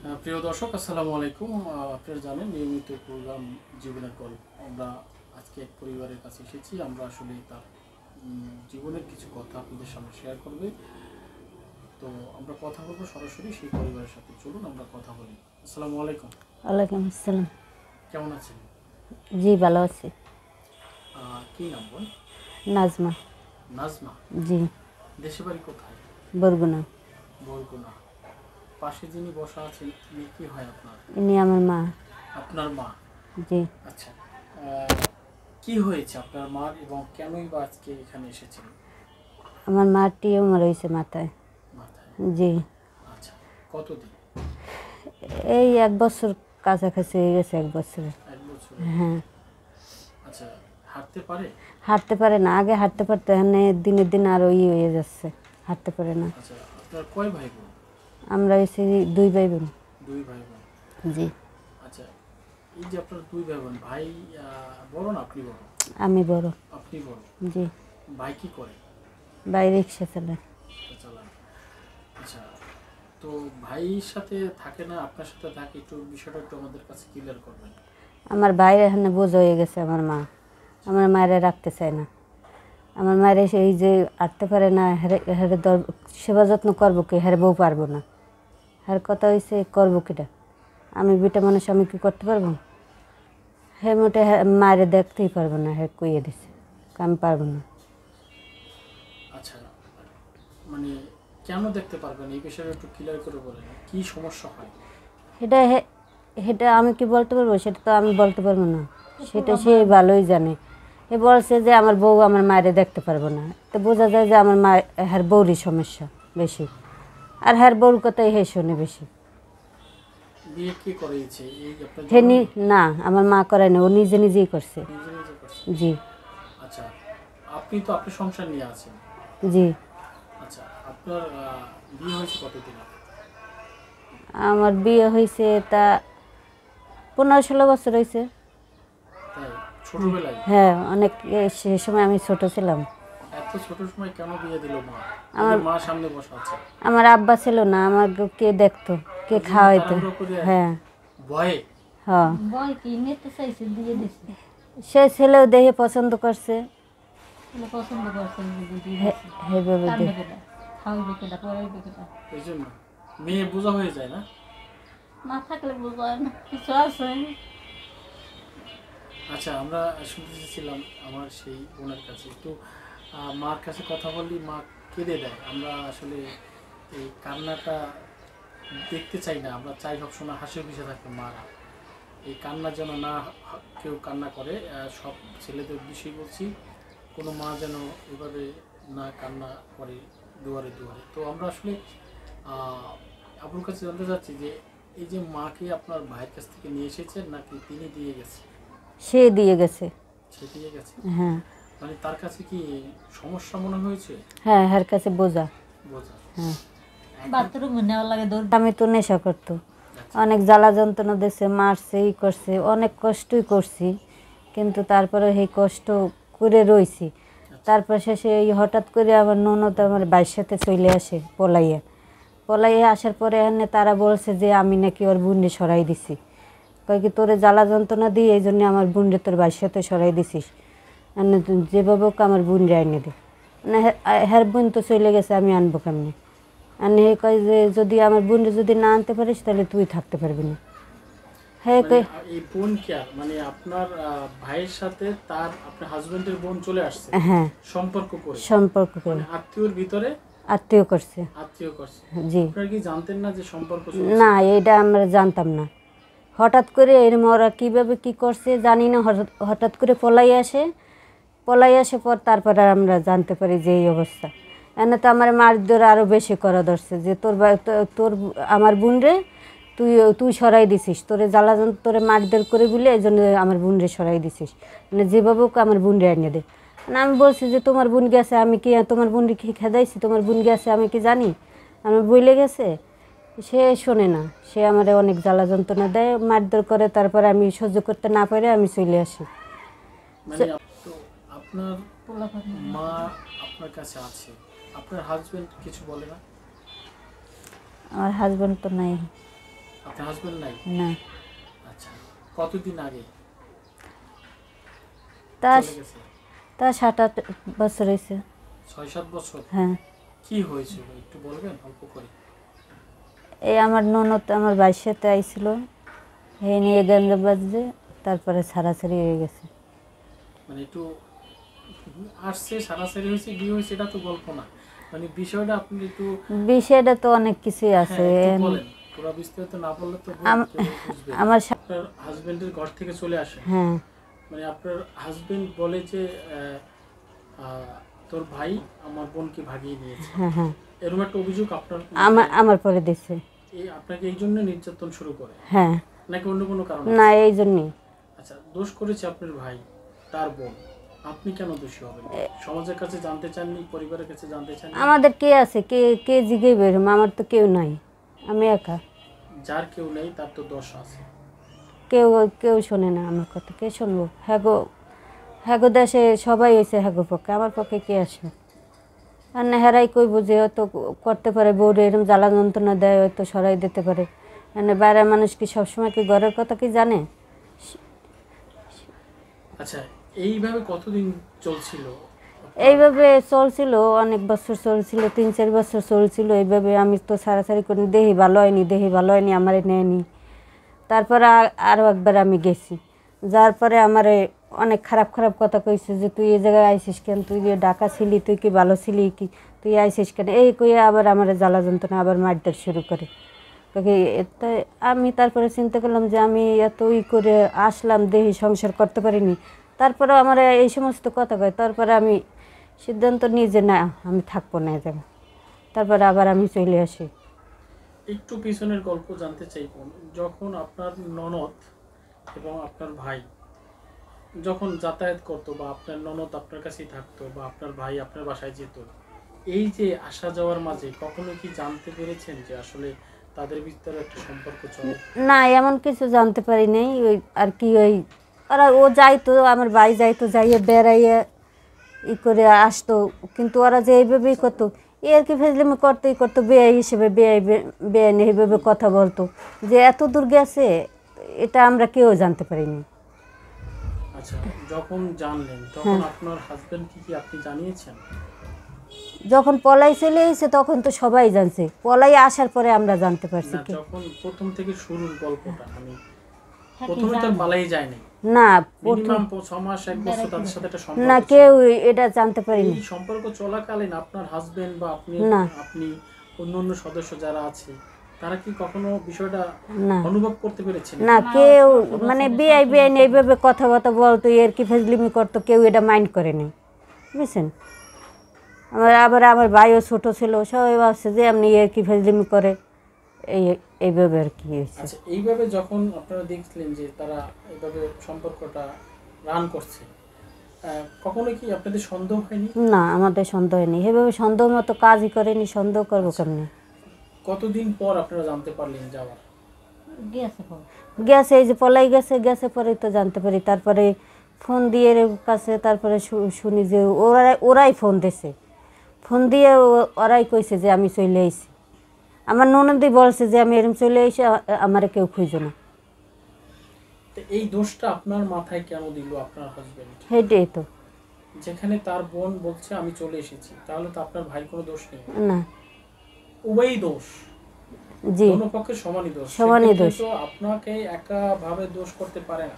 প্রিয় দর্শক আসসালামু আলাইকুম। আপনারা জানেন নিয়মিত প্রোগ্রাম জীবনের গল্প আমরা আজকে এক পরিবারের কাছে এসেছি। আমরা আসলে তার জীবনের কিছু কথা আপনাদের সামনে শেয়ার করবে। তো আমরা কথা বলবো সরাসরি সেই পরিবারের সাথে। চলুন আমরা কথা বলি। আসসালামু আলাইকুম। ওয়ালাইকুম আসসালাম। কেমন আছেন? জি ভালো আছি। কি নাম বোন? নাজমা। নাজমা। জি। দেশে বাড়ি কোথায়? বরগুনা। বরগুনা। পাশে যিনি বসা আছেন ইনি কি হয় আপনার? ইনি আমার মা। আপনার মা? জি। আচ্ছা, কি হয়েছে আপনার মার এবং কেনই বা আজকে এখানে এসেছেন? আমার মার টিউমার হয়েছে মাথায়। মাথায়? জি। আচ্ছা, কতদিন? এই 1 বছর কাছাকাছি হয়ে গেছে, 1 বছরে। 1 বছর? হ্যাঁ। আচ্ছা, হাঁটতে পারে? হাঁটতে পারে না, আগে হাঁটতে পারতো, এখানে দিনের দিন আরো হয়ে যাচ্ছে, হাঁটতে পারে না। আচ্ছা, আপনার কয় ভাই বোন? আমরা হয়েছি 2 ভাই বোন। 2 ভাই বোন। জি। আচ্ছা, এই যে আপনার 2 ভাই বোন, ভাই বড় না আপনি বড়? আমি বড়। আপনি বড়? জি। ভাই কি করে? ভাই রিক্সা চালায়। চালান। আচ্ছা, তো ভাইয়ের সাথে থাকে না আপনার সাথে থাকে, একটু বিষয়টা একটু আমাদের কাছে ক্লিয়ার করবেন। আমার ভাইয়ের এখানে বোঝা হয়ে গেছে, আমার মা আমার মায়েরা রাখতে চায় না। আমার মায়ের এই যে আটতে পারে না, হেরে সেবা যত্ন করবো কি, হেরে বউ পারবো না। হের কথা হয়েছে করবো কিটা, আমি বিটা মানুষ, আমি কি করতে পারবো? হে মোটে মায়ের দেখতেই পারবো না, হে কইয়ে দিছে আমি পারবো না। আচ্ছা, মানে কেন দেখতে পারবেন এই বিষয়টা একটু ক্লিয়ার করে বলেন, কি সমস্যা হয়? সেটা সেটা আমি কি বলতে পারবো? সেটা তো আমি বলতে পারবো না, সেটা সে ভালোই জানে। এ বলছে যে আমার বউ আমার মায়ের দেখতে পারবো না, তো বোঝা যায় যে আমার মা, হ্যার বউরই সমস্যা বেশি, আর হ্যার বউর কথাই হে শোনে বেশি। বিয়ে কি করেছে এই আপনার হে জন্ম? না, আমার মা করে না, ও নিজে নিজেই করছে। নিজে নিজে করছে? জি। আচ্ছা, আপনি তো আপনার সংসার নিয়ে আছেন। জি। আচ্ছা, আপনার বিয়ে হয়েছে কতদিন? আমার বিয়ে হয়েছে তা 15-16 বছর হয়েছে। তাই? ছোটবেলায়? হ্যাঁ, অনেক। সে সময় আমি ছোট ছিলাম। এত ছোট সময় কেন বিয়ে দিল মা? আমার মা সামনে বসা আছে। আমার আব্বা ছিল না, আমার কে দেখতো, কে খাওয়াইতো? হ্যাঁ। ভয়ে? হ্যাঁ, সে ছেলেও দেখে পছন্দ করছে, এই জন্য মেয়ে বোঝা হয়ে যায় না? না থাকলে বোঝায় না কিছু আছে। আচ্ছা, আমরা শুনতে চেয়েছিলাম আমার সেই বোনের কাছে একটু মার কাছে কথা বললি মা কেঁদে দেয়। আমরা আসলে এই কান্নাটা দেখতে চাই না, আমরা চাই সবসময় হাসি খুশি থাকবে মারা। এই কান্না যেন না কেউ কান্না করে, সব ছেলেদের বিষয় বলছি, কোনো মা যেন এভাবে না কান্না করে দুয়ারে দুয়ারে। তো আমরা আসলে আপনার কাছে জানতে চাচ্ছি যে এই যে মাকে আপনার ভাইয়ের কাছ থেকে নিয়ে এসেছেন নাকি তিনি দিয়ে গেছে? সে দিয়ে গেছে। সে দিয়ে গেছে? হ্যাঁ। মানে তার কাছে কি সমস্যা মনে হয়েছে? হ্যাঁ, হের কাছে বোঝা। বোঝা? হ্যাঁ। বাথরুমে নেওয়া লাগে। আমি তো নেশা করতো, অনেক জ্বালা যন্ত্রণা দিয়েছে, মারছে, ই করছে, অনেক কষ্টই করছি, কিন্তু তারপরে এই কষ্ট করে রয়েছি। তারপর শেষে এই হঠাৎ করে আমার ননদ আমার ভাইয়ের সাথে চলে আসে পলাইয়ে আসার পরে এনে তারা বলছে যে আমি নাকি ওর বুন্ডে সরাই দিছি। কয় কি তোরে জ্বালা যন্ত্রণা দিয়ে এই জন্য আমার বুন্ডে তোর ভাইয়ের সাথে সরাই দিছিস, এনে যেভাবে হোক আমার বুন্ডে আইনে দে। মানে হ্যার বোন তো চলে গেছে, আমি আনবো কেমনি? আর হে কয় যে যদি আমার বোনকে যদি না আনতে পারিস তাহলে তুই থাকতে পারবি না। হ্যাঁ, এই বোন কি মানে আপনার ভাইয়ের সাথে তার আপনার হাজবেন্ডের বোন চলে আসছে? হ্যাঁ, সম্পর্ক করে আত্মীয়র ভিতরে আত্মীয় করছে। আত্মীয় করছে? জি। আপনারা কি জানতেন না যে সম্পর্ক? না, এটা আমরা জানতাম না। হঠাৎ করে এরম ওরা কীভাবে কী করছে জানি না, হঠাৎ করে পলাই আসে পর তারপর আর আমরা জানতে পারি যে এই অবস্থা। এনে তো আমার মারধর আরও বেশি করা ধরছে যে তোর আমার বোন রে তুই সরাই দিছিস, তোরে জ্বালা তোরে মারধর করে বলে এই জন্য আমার বোন রে সরাই দিছিস, মানে যেভাবে আমার বোন রে এনে দে। মানে আমি বলছি যে তোমার বোন গেছে, আমি কি তোমার বোন কি খেদাইছি? তোমার বোন গেছে আমি কি জানি? আমার বইলে গেছে। সে শোনে না, সে আমার অনেক জ্বালা যন্ত্রণা দেয়, মারধর করে, তারপরে আমি সহ্য করতে না পারে আমি চলে আসি। মানে তো আপনার মা আপনার কাছে আছে, আপনার হাজবেন্ড কিছু বলে না? আমার হাজবেন্ড তো নাই। আপনার হাজবেন্ড নাই? না, আচ্ছা, কতদিন আগে তা চলে গেছে? তা 7-8 বছর হয়েছে। 6-7 বছর? হ্যাঁ, কি হয়েছিল একটু বলবেন অল্প করে? এই আমার ননদ আমার ভাইয়ের সাথে আইছিল, এই নিয়ে গেঞ্জা বাজছে, তারপরে ছাড়াছাড়ি হয়ে গেছে। মানে একটু আসছে, সারাসারি হয়েছে, বিয়ে হয়েছে, এটা তো গল্প না, মানে বিষয়টা আপনি একটু বিষয়টা তো অনেক কিছুই আছে। হ্যাঁ, একটু বলেন, পুরো বিস্তারিত না বললে তো আম- কেউ বুঝবে না। আমার আপনার হাজবেন্ডের ঘর থেকে চলে আসে, হ্যাঁ, মানে আপনার হাজবেন্ড বলে যে তোর ভাই আমার বোনকে ভাগিয়ে নিয়েছে, হ্যাঁ, হ্যাঁ, এরকম একটা অভিযোগ আপনার আমার পরে দিছে। আপনাকে এই জন্য নির্যাতন শুরু করে, হ্যাঁ, নাকি অন্য কোনো কারণ? না, এই জন্যই। আচ্ছা, দোষ করেছে আপনার ভাই, তার বোন, আপনি কেন দোষী হবেন? সমাজের কাছে জানতে চাননি, পরিবারের কাছে জানতে চাননি? আমাদের কে আছে, কে কে জিগে বেরোম? আমার তো কেউ নাই, আমি একা। যার কেউ নেই তার তো দোষ আছে। কেউ কেউ শোনে না আমার কথা, কে শুনবো? হ্যাগো হ্যাগো দেশে সবাই হয়েছে হ্যাগো পক্ষে, আমার পক্ষে কে আসবে? আর না হেরাই কই বুঝে, হয়তো করতে পারে, বউরে এরকম জ্বালা যন্ত্রণা দেয়, হয়তো সরাই দিতে পারে। মানে বাইরের মানুষ কি সবসময় কি ঘরের কথা কি জানে? আচ্ছা, এইভাবে কতদিন চলছিল? এইভাবে চলছিল, অনেক বছর চলছিল, 3-4 বছর চলছিল এইভাবে। আমি তো সারাসারি করি, দেহি ভালো হয়নি, দেহি ভালো হয়নি, আমারে নেয়নি। তারপরে আরও একবার আমি গেছি, যার পরে আমারে অনেক খারাপ খারাপ কথা কইছে, যে তুই এই জায়গায় আইসিস কেন, তুই যে ঢাকা ছিলি, তুই কি ভালো ছিলি কি, তুই আইসিস কেন, এই কইয়া আবার আমার জ্বালা যন্ত্রণা, আবার মারধর শুরু করে। তাই আমি তারপরে চিন্তা করলাম যে আমি এত করে আসলাম, দেহি সংসার করতে পারিনি, তারপরে আমার এই সমস্ত কথা কয়। তারপরে আমি সিদ্ধান্ত নিই যে না, আমি থাকবো না এখানে। তারপরে আবার আমি চলে আসি। একটু পিছনের গল্প জানতে চাইব। যখন আপনার ননদ এবং আপনার ভাই যখন যাতায়াত করতো, বা আপনার ননদ আপনার কাছেই থাকতো, বা আপনার ভাই আপনার বাসায় যেত, এই যে আসা যাওয়ার মাঝে কখনো কি জানতে পেরেছেন যে আসলে তাদের ভিতরে একটা সম্পর্ক চলে? না, এমন কিছু জানতে পারি নাই। ওই আর কি, ওই ওরা ও যাইতো, আমার ভাই যাইতো, যাইয়ে বেড়াইয়ে করে আসতো, কিন্তু ওরা যে এইভাবেই করতো, আর কি ফেজলামি করতেই করতো, বেআই হিসেবে বেআইনি এইভাবে কথা বলতো, যে এত দূর গেছে, এটা আমরা কেউ জানতে পারিনি। আচ্ছা, যখন জানলেন তখন আপনার হাজবেন্ড কি আপনি জানিয়েছেন? যখন পলাই চলে এসেছে তখন তো সবাই জানছে, পলাই আসার পরে আমরা জানতে পারছি। না, যখন প্রথম থেকে শুরুর গল্পটা, আমি প্রথমে তো পালাই যায়নি, না, মিনিমাম 6 মাস 1 বছর তাদের সাথে একটা সম্পর্ক না, ছিল। কেউ এটা জানতে পারিনি। এই সম্পর্ক চলাকালীন আপনার হাজবেন্ড বা আপনি না। আপনি অন্য সদস্য যারা আছে, তারা কি কখনো বিষয়টা না, অনুভব করতে পেরেছেন? না, কেউ মানে বেআইনি এইভাবে কথাবার্তা বলতো, এর কি ফেজলিমি করতো, কেউ এটা মাইন্ড করে নাই, বুঝছেন? আবার আমার ভাইও ছোটো ছিল, সবাই ভাবছে যে এমনি এর কি ফেজলিমি করে, এইভাবে আর কি হয়েছে। আচ্ছা, এইভাবে যখন আপনারা দেখলেন যে তারা এইভাবে সম্পর্কটা রান করছে, কখনো কি আপনাদের সন্দেহ হয়নি? না, আমাদের সন্দেহ নেই, এভাবে সন্দেহ মতো কাজই করেনি, সন্দেহ করবো কেমনি? কতদিন পর আপনারা জানতে পারলেন যাওয়ার? গেছে, এই যে পলাই গেছে, গেছে পরে তো জানতে পারি। তারপরে ফোন দিয়ে এর কাছে, তারপরে শুনি যে ওরাই ফোন দিছে, ফোন দিয়ে ওরাই কইছে যে আমি চলে আইছি। আমার ননদই বলছে যে আমি এরকম চলে আইসি, আমারে কেউ খুঁজো না। তো এই দোষটা আপনার মাথায় কেন দিল আপনার হাজবেন্ড? সেইটাই তো। যেখানে তার বোন বলছে আমি চলে এসেছি, তাহলে তো আপনার ভাই কোনো দোষ নেই? না, উভয়ই দোষ, জি, দোনো পক্ষে সমানই দোষ। সমানই সেক্ষেত্রে দোষ। তো আপনাকে একাভাবে দোষ করতে পারে না।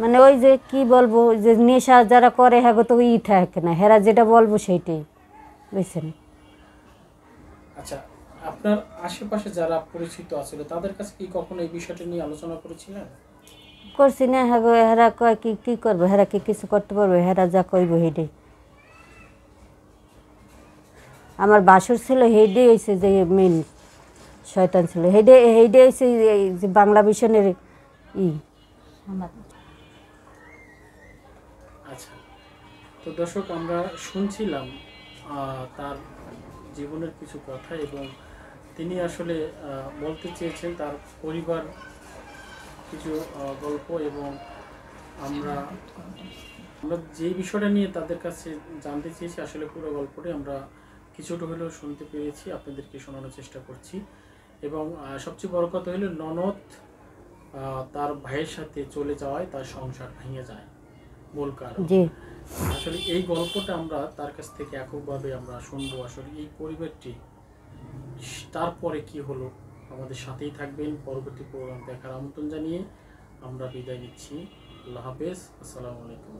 মানে ওই যে কি বলবো, যে নেশা যারা করে হ্যাঁ তো ই থাকে না, হেরা যেটা বলবো সেইটাই, বুঝছেন? আচ্ছা, আপনার আশেপাশে যারা পরিচিত আছিল তাদের কাছে কি কখনো এই বিষয়টা নিয়ে আলোচনা করেছিলেন? করছি না, হ্যাঁ হেরা কয় কি কি করবো, হেরা কি কিছু করতে পারবে, হেরা যা কইব সেইটাই। আমার বাসুর ছিল, হেডে হয়েছে যে মেন শয়তান ছিল, হেডে হয়েছে এই যে বাংলা মিশনের ই। আচ্ছা, তো দর্শক, আমরা শুনছিলাম তার জীবনের কিছু কথা, এবং তিনি আসলে বলতে চেয়েছেন তার পরিবার কিছু গল্প, এবং আমরা যেই বিষয়টা নিয়ে তাদের কাছে জানতে চেয়েছি, আসলে পুরো গল্পটাই আমরা কিছুটা হলেও শুনতে পেরেছি, আপনাদেরকে শোনানোর চেষ্টা করছি। এবং সবচেয়ে বড় কথা হলো ননদ তার ভাইয়ের সাথে চলে যাওয়ায় তার সংসার ভেঙে যায়, মূল কারণ। জি। আসলে এই গল্পটা আমরা তার কাছ থেকে এককভাবে আমরা শুনবো, আসলে এই পরিবারটি তারপরে কি হলো। আমাদের সাথেই থাকবেন, পরবর্তী প্রোগ্রাম দেখার আমন্ত্রণ জানিয়ে আমরা বিদায় নিচ্ছি। আল্লাহ হাফেজ, আসসালামু আলাইকুম।